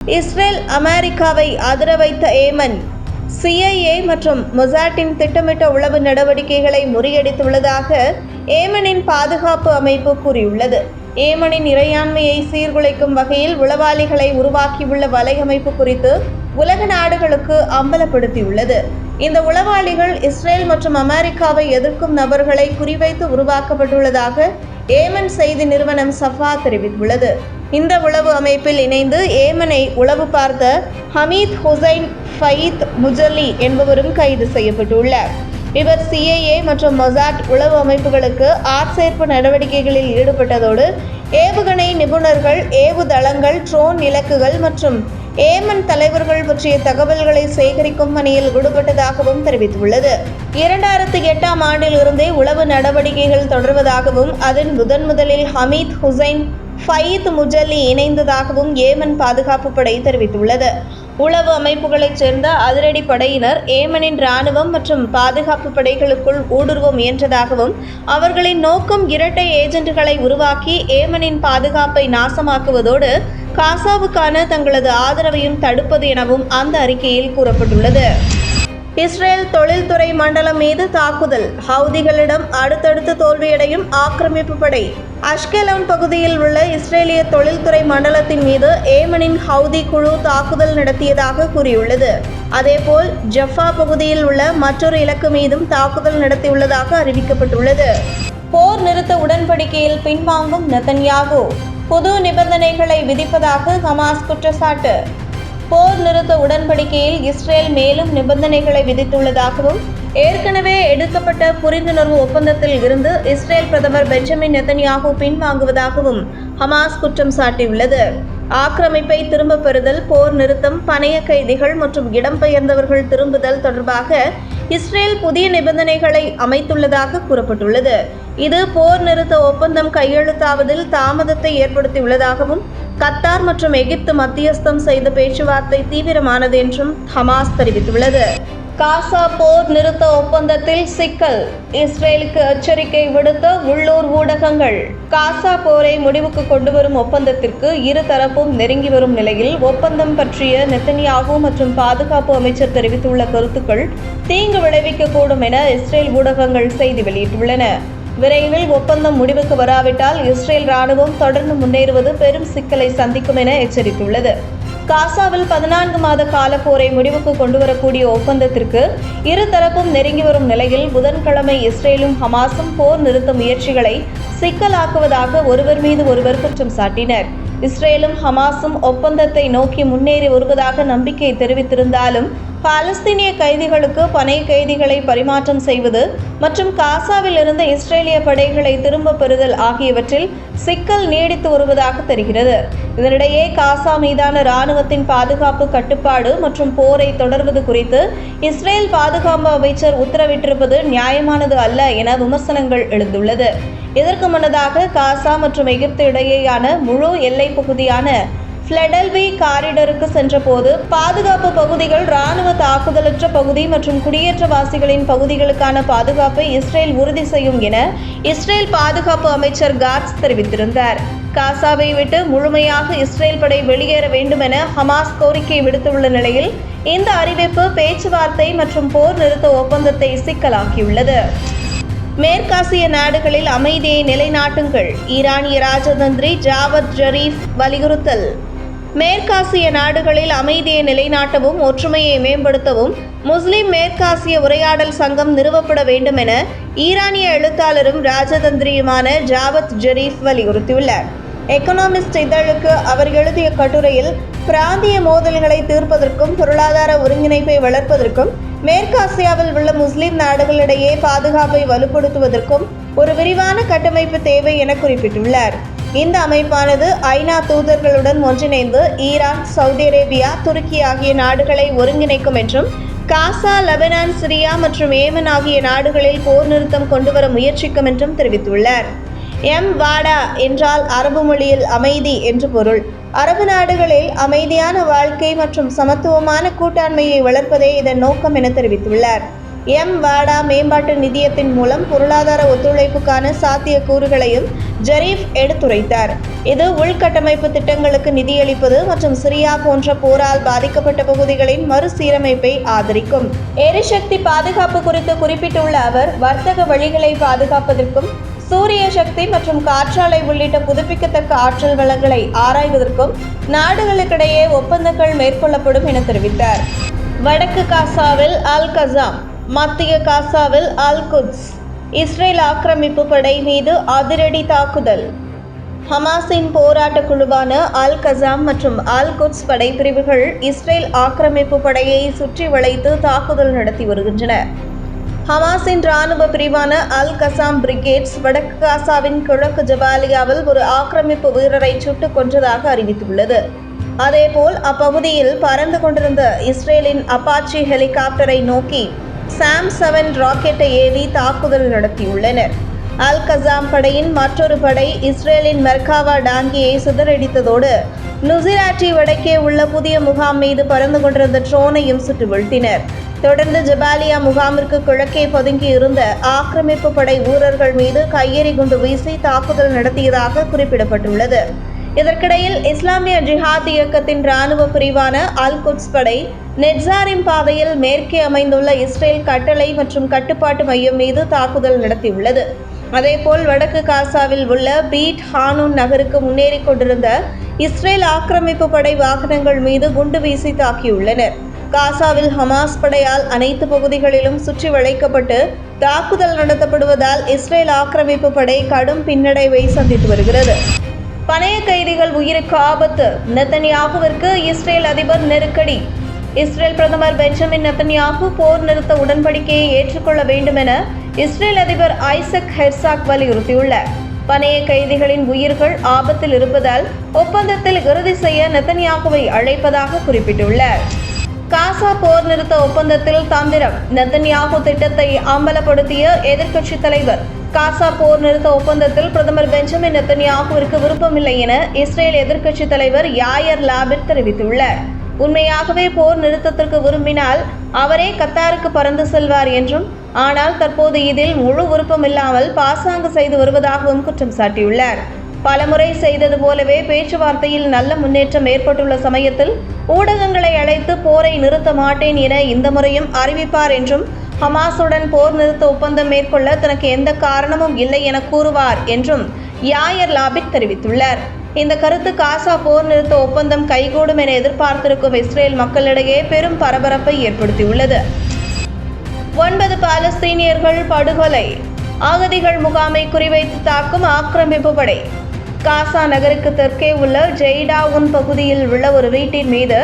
Israel அமெரிக்காவை அதிர வைத்த ஏமன். CIA மற்றும் மொசாட்டின் திட்டமிட்ட உளவு நடவடிக்கைகளை முறியடித்துள்ளதாக ஏமனின் பாதுகாப்பு அமைப்பு கூறியுள்ளது. ஏமனின் இறையாண்மையை சீர்குலைக்கும் வகையில் உளவாளிகளை உருவாக்கியுள்ள வலையமைப்பு குறித்து உலக நாடுகளுக்கு அம்பலப்படுத்தியுள்ளது. இந்த உளவாளிகள் இஸ்ரேல் மற்றும் அமெரிக்காவை எதிர்க்கும் நபர்களை குறிவைத்து உருவாக்கப்பட்டுள்ளதாக ஏமன் செய்தி நிறுவனம் சஃபா தெரிவித்துள்ளது. இந்த உளவு அமைப்பில் இணைந்து ஏமனை உளவு பார்த்த ஹமீத் ஹுசைன் ஃபயீத் முஜல்லி என்பவரும் கைது செய்யப்பட்டுள்ளார். இவர் CIA மற்றும் மொசாட் உளவு அமைப்புகளுக்கு ஆட்சேர்ப்பு நடவடிக்கைகளில் ஈடுபட்டதோடு ஏவுகணை நிபுணர்கள், ஏவுதளங்கள், ட்ரோன் இலக்குகள் மற்றும் ஏமன் தலைவர்கள் பற்றிய தகவல்களை சேகரிக்கும் பணியில் ஈடுபட்டதாகவும் தெரிவித்துள்ளது. 2008ஆம் ஆண்டில் இருந்தே உளவு நடவடிக்கைகள் தொடர்வதாகவும் அதன் முதலில் ஹமீத் ஹுசைன் ஃபயீத் முஜல்லி இணைந்ததாகவும் ஏமன் பாதுகாப்பு படை தெரிவித்துள்ளது. உளவு அமைப்புகளைச் சேர்ந்த அதிரடி படையினர் ஏமனின் இராணுவம் மற்றும் பாதுகாப்பு படைகளுக்குள் ஊடுருவ முயன்றதாகவும் அவர்களின் நோக்கம் இரட்டை ஏஜென்ட்களை உருவாக்கி ஏமனின் பாதுகாப்பை நாசமாக்குவதோடு காசாவுக்கான தங்களது ஆதரவையும் தடுப்பது எனவும் அந்த அறிக்கையில் கூறப்பட்டுள்ளது. இஸ்ரேல் தொழில்துறை மண்டலம் மீது தாக்குதல். ஹவுதிகளிடம் அடுத்தடுத்து தோல்வியடையும் ஆக்கிரமிப்பு படை. அஷ்கெலோன் பகுதியில் உள்ள இஸ்ரேலிய தொழில்துறை மண்டலத்தின் மீது ஏமனின் ஹவுதி குழு தாக்குதல் நடத்தியதாக கூறியுள்ளது. அதேபோல் ஜஃபா பகுதியில் உள்ள மற்றொரு இலக்கு மீதும் தாக்குதல் நடத்தியுள்ளதாக அறிவிக்கப்பட்டுள்ளது. போர் நிறுத்த உடன்படிக்கையில் பின்வாங்கும் நெதன்யாகு. புது நிபந்தனைகளை விதிப்பதாக ஹமாஸ் குற்றச்சாட்டு. போர் நிறுத்த உடன்படிக்கையில் இஸ்ரேல் மேலும் நிபந்தனைகளை விதித்துள்ளதாகவும் ஏற்கனவே எடுக்கப்பட்ட புரிந்துணர்வு ஒப்பந்தத்தில் இருந்து இஸ்ரேல் பிரதமர் பெஞ்சமின் நெதன்யாகு பின்வாங்குவதாகவும் ஹமாஸ் குற்றம் சாட்டியுள்ளது. ஆக்கிரமிப்பை திரும்பப் பெறுதல், போர் நிறுத்தம், பணைய கைதிகள் மற்றும் இடம்பெயர்ந்தவர்கள் திரும்புதல் தொடர்பாக இஸ்ரேல் புதிய நிபந்தனைகளை அமைத்துள்ளதாக கூறப்பட்டுள்ளது. இது போர் நிறுத்த ஒப்பந்தம் கையெழுத்தாவதில் தாமதத்தை ஏற்படுத்தியுள்ளதாகவும் கத்தார் மற்றும் எகிப்து மத்தியஸ்தம் செய்த பேச்சுவார்த்தை தீவிரமானது என்றும் ஹமாஸ் தெரிவித்துள்ளது. காசா போர் நிறுத்த ஒப்பந்தத்தில் சிக்கல். இஸ்ரேலுக்கு எச்சரிக்கை விடுத்த உள்ளூர் ஊடகங்கள். காசா போரை முடிவுக்கு கொண்டுவரும் ஒப்பந்தத்திற்கு இரு தரப்பும் நெருங்கி வரும் நிலையில் ஒப்பந்தம் பற்றிய நெதன்யாகு மற்றும் பாதுகாப்பு அமைச்சர் தெரிவித்துள்ள கருத்துக்கள் தீங்கு விளைவிக்கக்கூடும் என இஸ்ரேல் ஊடகங்கள் செய்தி வெளியிட்டுள்ளன. விரைவில் ஒப்பந்தம் முடிவுக்கு வராவிட்டால் இஸ்ரேல் ராணுவம் தொடர்ந்து முன்னேறுவது பெரும் சிக்கலை சந்திக்கும் என எச்சரித்துள்ளது. காசாவில் 14 மாத கால போரை முடிவுக்கு கொண்டுவரக்கூடிய ஒப்பந்தத்திற்கு இரு தரப்பும் நெருங்கி வரும் நிலையில் புதன்கிழமை இஸ்ரேலும் ஹமாஸும் போர் நிறுத்த முயற்சிகளை சிக்கலாக்குவதாக ஒருவர் மீது ஒருவர் குற்றம் சாட்டினர். இஸ்ரேலும் ஹமாஸும் ஒப்பந்தத்தை நோக்கி முன்னேறி வருவதாக நம்பிக்கை தெரிவித்திருந்தாலும் பாலஸ்தீனிய கைதிகளுக்கு பனை கைதிகளை பரிமாற்றம் செய்வது மற்றும் காசாவில் இருந்த இஸ்ரேலிய படைகளை திரும்ப பெறுதல் ஆகியவற்றில் சிக்கல் நீடித்து வருவதாக தெரிகிறது. இதனிடையே காசா மீதான இராணுவத்தின் பாதுகாப்பு கட்டுப்பாடு மற்றும் போரை தொடர்வது குறித்து இஸ்ரேல் பாதுகாப்பு அமைச்சர் உத்தரவிட்டிருப்பது நியாயமானது அல்ல என விமர்சனங்கள் எழுந்துள்ளது. இதற்கு முன்னதாக காசா மற்றும் எகிப்து இடையேயான முழு எல்லை பகுதியான பிலடெல்வி காரிடருக்கு சென்றபோது பாதுகாப்பு பகுதிகள், இராணுவ தாக்குதலற்ற பகுதி மற்றும் குடியேற்றவாசிகளின் பகுதிகளுக்கான பாதுகாப்பை இஸ்ரேல் உறுதி செய்யும் என இஸ்ரேல் பாதுகாப்பு அமைச்சர் காட்ஸ் தெரிவித்திருந்தார். காசாவை விட்டு முழுமையாக இஸ்ரேல் படை வெளியேற வேண்டும் என ஹமாஸ் கோரிக்கை விடுத்துள்ள நிலையில் இந்த அறிவிப்பு பேச்சுவார்த்தை மற்றும் போர் நிறுத்த ஒப்பந்தத்தை சிக்கலாக்கியுள்ளது. மேற்காசிய நாடுகளில் அமைதியை நிலைநாட்டுங்கள். ஈரானிய ராஜதந்திரி ஜாவத் ஜரீஃப் வலியுறுத்தல். மேற்காசிய நாடுகளில் அமைதியை நிலைநாட்டவும் ஒற்றுமையை மேம்படுத்தவும் முஸ்லிம் மேற்காசிய உரையாடல் சங்கம் நிறுவப்பட வேண்டும் என ஈரானிய எழுத்தாளரும் ராஜதந்திரியுமான ஜாவத் ஜரீஃப் வலியுறுத்தியுள்ளார். எக்கனாமிஸ்ட் இதழுக்கு அவர் எழுதிய கட்டுரையில் பிராந்திய மோதல்களை தீர்ப்பதற்கும் பொருளாதார ஒருங்கிணைப்பை வளர்ப்பதற்கும் மேற்காசியாவில் உள்ள முஸ்லிம் நாடுகளிடையே பாதுகாப்பை வலுப்படுத்துவதற்கும் ஒரு விரிவான கட்டமைப்பு தேவை என குறிப்பிட்டுள்ளார். இந்த அமைப்பானது ஐநா தூதர்களுடன் ஒன்றிணைந்து ஈரான், சவுதி அரேபியா, துருக்கி ஆகிய நாடுகளை ஒருங்கிணைக்கும் என்றும் காசா, லெபனான், சிரியா மற்றும் ஏமன் ஆகிய நாடுகளில் போர் நிறுத்தம் கொண்டுவர முயற்சிக்கும் என்றும் தெரிவித்துள்ளார். வாடா என்றால் அரபு மொழியில் அமைதி என்று பொருள். அரபு நாடுகளில் அமைதியான வாழ்க்கை மற்றும் சமத்துவமான கூட்டாண்மையை வளர்ப்பதே இதன் நோக்கம் என தெரிவித்துள்ளார். வாடா மேம்பாட்டு நிதியத்தின் மூலம் பொருளாதார ஒத்துழைப்புக்கான சாத்திய கூறுகளையும் ஜரீஃப் எடுத்துரைத்தார். இது உள்கட்டமைப்பு திட்டங்களுக்கு நிதியளிப்பது மற்றும் சிரியா போன்ற போரால் பாதிக்கப்பட்ட பகுதிகளின் மறுசீரமைப்பை ஆதரிக்கும். எரிசக்தி பாதுகாப்பு குறித்து குறிப்பிட்டுள்ள அவர், வர்த்தக வழிகளை பாதுகாப்பதற்கும் சூரிய சக்தி மற்றும் காற்றாலை உள்ளிட்ட புதுப்பிக்கத்தக்க ஆற்றல் வளங்களை ஆராய்வதற்கும் நாடுகளுக்கிடையே ஒப்பந்தங்கள் மேற்கொள்ளப்படும் என தெரிவித்தார். வடக்கு காசாவில் அல் கசாம், மத்திய காசாவில் அல் குத்ஸ். இஸ்ரேல் ஆக்கிரமிப்பு படை மீது அதிரடி தாக்குதல். ஹமாஸின் போராட்ட குழுவான அல் கசாம் மற்றும் அல் குத்ஸ் படைப்பிரிவுகள் இஸ்ரேல் ஆக்கிரமிப்பு படையை சுற்றி வளைத்து தாக்குதல் நடத்தி வருகின்றன. ஹமாஸின் இராணுவ பிரிவான அல் கசாம் பிரிகேட்ஸ் வடக்கு காசாவின் கிழக்கு ஜபாலியாவில் ஒரு ஆக்கிரமிப்பு வீரரை சுட்டுக் கொன்றதாக அறிவித்துள்ளது. அதேபோல் அப்பகுதியில் பறந்து கொண்டிருந்த இஸ்ரேலின் அப்பாச்சி ஹெலிகாப்டரை நோக்கி SAM-7 ராக்கெட்டை ஏவி தாக்குதல் நடத்தியுள்ளனர். அல் கசாம் படையின் மற்றொரு படை இஸ்ரேலின் மெர்காவா டாங்கியை சிதறடித்ததோடு நுசிராட்டி வடக்கே உள்ள புதிய முகாம் மீது பறந்து கொண்டிருந்த ட்ரோனையும் சுட்டு வீழ்த்தினர். தொடர்ந்து ஜபாலியா முகாமிற்கு கிழக்கே பதுங்கி இருந்த ஆக்கிரமிப்பு படை வீரர்கள் மீது கையெறி குண்டு வீசி தாக்குதல் நடத்தியதாக குறிப்பிடப்பட்டுள்ளது. இதற்கிடையில் இஸ்லாமிய ஜிஹாத் இயக்கத்தின் இராணுவ பிரிவான அல் குத்ஸ் படை நெட்சாரிம் பாதையில் மேற்கே அமைந்துள்ள இஸ்ரேல் கட்டளை மற்றும் கட்டுப்பாட்டு மையம் மீது தாக்குதல் நடத்தியுள்ளது. அதேபோல் வடக்கு காசாவில் உள்ள பீட் ஹானூன் நகருக்கு முன்னேறி கொண்டிருந்த இஸ்ரேல் ஆக்கிரமிப்பு படை வாகனங்கள் மீது குண்டு வீசி தாக்கியுள்ளனர். காசாவில் ஹமாஸ் படையால் அனைத்து பகுதிகளிலும் சுற்றி வளைக்கப்பட்டு தாக்குதல் நடத்தப்படுவதால் இஸ்ரேல் ஆக்கிரமிப்பு படை கடும் பின்னடைவை சந்தித்து வருகிறது. பணைய கைதிகள் உயிருக்கு ஆபத்து. நெத்தன்யாகுவிற்கு இஸ்ரேல் அதிபர் நெருக்கடி. இஸ்ரேல் பிரதமர் பெஞ்சமின் நெத்தன்யாகு போர் நிறுத்த உடன்படிக்கையை ஏற்றுக்கொள்ள வேண்டும் என இஸ்ரேல் அதிபர் ஐசக் ஹெர்சாக் வலியுறுத்தியுள்ளார். பணைய கைதிகளின் உயிர்கள் ஆபத்தில் இருப்பதால் ஒப்பந்தத்தில் இறுதி செய்ய நெத்தன்யாகுவை அழைப்பதாக குறிப்பிட்டுள்ளார். காசா போர் நிறுத்த ஒப்பந்தத்தில் தந்திரம். நெத்தன்யாகு திட்டத்தை அம்பலப்படுத்திய எதிர்க்கட்சித் தலைவர். காசா போர் நிறுத்த ஒப்பந்தத்தில் பிரதமர் பெஞ்சமின் நெத்தன்யாகுவிற்கு விருப்பமில்லை என இஸ்ரேல் எதிர்க்கட்சித் தலைவர் யாயர் லாபிட் தெரிவித்துள்ளார். உண்மையாகவே போர் நிறுத்தத்திற்கு விரும்பினால் அவரே கத்தாருக்கு பறந்து செல்வார் என்றும், ஆனால் தற்போது இதில் முழு விருப்பமில்லாமல் பாசாங்கு செய்து வருவதாகவும் குற்றம் சாட்டியுள்ளார். பலமுறை செய்தது போலவே பேச்சுவார்த்தையில் நல்ல முன்னேற்றம் ஏற்பட்டுள்ள சமயத்தில் ஊடகங்களை அழைத்து போரை நிறுத்த மாட்டேன் என இந்த முறையும் அறிவிப்பார் என்றும், ஹமாஸுடன் போர் நிறுத்த ஒப்பந்தம் மேற்கொள்ள தனக்கு எந்த காரணமும் இல்லை என கூறுவார் என்றும் யாயர் லாபிட் தெரிவித்துள்ளார். இந்த கருத்து காசா போர் நிறுத்த ஒப்பந்தம் கைகூடும் என எதிர்பார்த்திருக்கும் இஸ்ரேல் மக்களிடையே பெரும் பரபரப்பை ஏற்படுத்தியுள்ளது. 9 பாலஸ்தீனியர்கள் படுகொலை. அகதிகள் முகாமை குறிவைத்து தாக்கும் ஆக்கிரமிப்பு படை. காசா நகருக்கு தெற்கே உள்ள ஜெய்டாவுன் பகுதியில் உள்ள ஒரு வீட்டின் மீது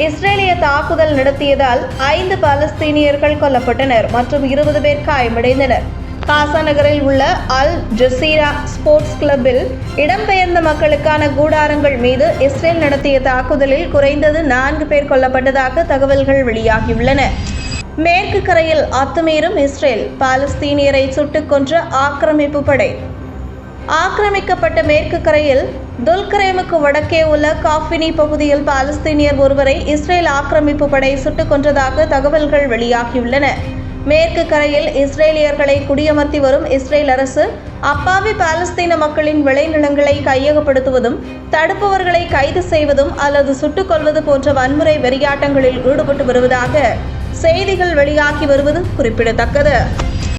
இஸ்ரேலிய தாக்குதல் நடத்தியதால் 5 பாலஸ்தீனியர்கள் கொல்லப்பட்டனர் மற்றும் 20 பேர் காயமடைந்தனர். காசா நகரில் உள்ள அல் ஜசீரா ஸ்போர்ட்ஸ் கிளப்பில் இடம்பெயர்ந்த மக்களுக்கான கூடாரங்கள் மீது இஸ்ரேல் நடத்திய தாக்குதலில் குறைந்தது 4 பேர் கொல்லப்பட்டதாக தகவல்கள் வெளியாகியுள்ளன. மேற்கு கரையில் அத்துமீறும் இஸ்ரேல். பாலஸ்தீனியரை சுட்டுக் கொன்ற ஆக்கிரமிப்பு படை. ஆக்கிரமிக்கப்பட்ட மேற்கு கரையில் துல்கரேமுக்கு வடக்கே உள்ள காஃபினி பகுதியில் பாலஸ்தீனியர் ஒருவரை இஸ்ரேல் ஆக்கிரமிப்பு படை சுட்டுக் கொன்றதாக தகவல்கள் வெளியாகியுள்ளன. மேற்கு கரையில் இஸ்ரேலியர்களை குடியமர்த்தி வரும் இஸ்ரேல் அரசு அப்பாவி பாலஸ்தீன மக்களின் விளைநிலங்களை கையகப்படுத்துவதும், தடுப்பவர்களை கைது செய்வதும் அல்லது சுட்டுக் கொல்வது போன்ற வன்முறை வெறியாட்டங்களில் ஈடுபட்டு வருவதாக செய்திகள் வெளியாகி வருவது குறிப்பிடத்தக்கது.